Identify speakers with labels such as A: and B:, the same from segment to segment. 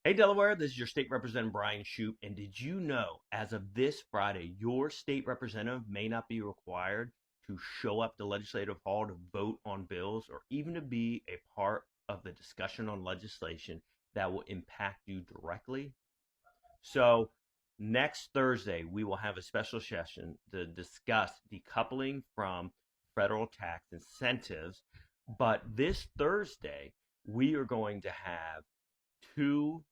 A: Hey, Delaware, this is your state representative, Brian Shoup. And did you know, as of this Friday, your state representative may not be required to show up to Legislative Hall to vote on bills or even to be a part of the discussion on legislation that will impact you directly? So, next Thursday, we will have a special session to discuss decoupling from federal tax incentives. But this Thursday, we are going to have two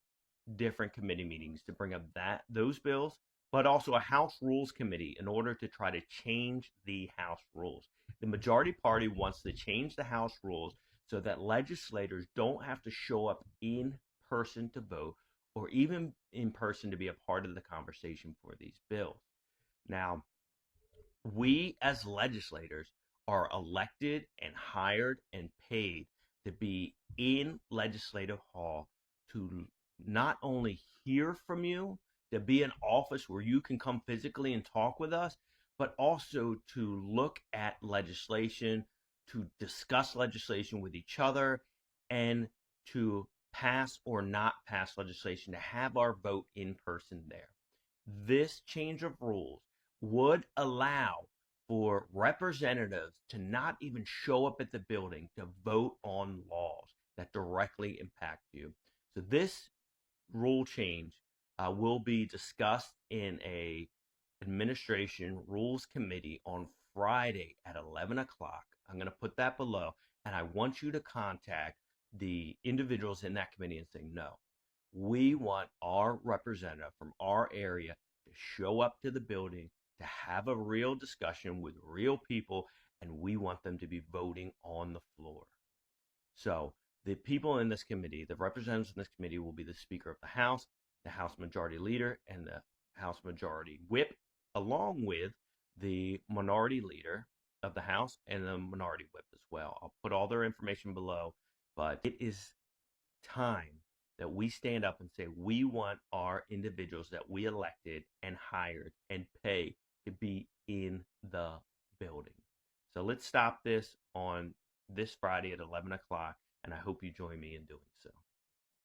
A: different committee meetings to bring up those bills, but also a House Rules Committee in order to try to change the House rules. The majority party wants to change the House rules so that legislators don't have to show up in person to vote or even in person to be a part of the conversation for these bills. Now, we as legislators are elected and hired and paid to be in legislative hall to not only hear from you, to be an office where you can come physically and talk with us, but also to look at legislation, to discuss legislation with each other, and to pass or not pass legislation, to have our vote in person there. This change of rules would allow for representatives to not even show up at the building to vote on laws that directly impact you. So this rule change will be discussed in a administration rules committee on Friday at 11 o'clock. I'm going to put that below, and I want you to contact the individuals in that committee and say, no, we want our representative from our area to show up to the building to have a real discussion with real people, and we want them to be voting on the floor. So the people in this committee, the representatives in this committee, will be the Speaker of the House Majority Leader, and the House Majority Whip, along with the Minority Leader of the House and the Minority Whip as well. I'll put all their information below, but it is time that we stand up and say we want our individuals that we elected and hired and pay to be in the building. So let's stop this on this Friday at 11 o'clock, and I hope you join me in doing so.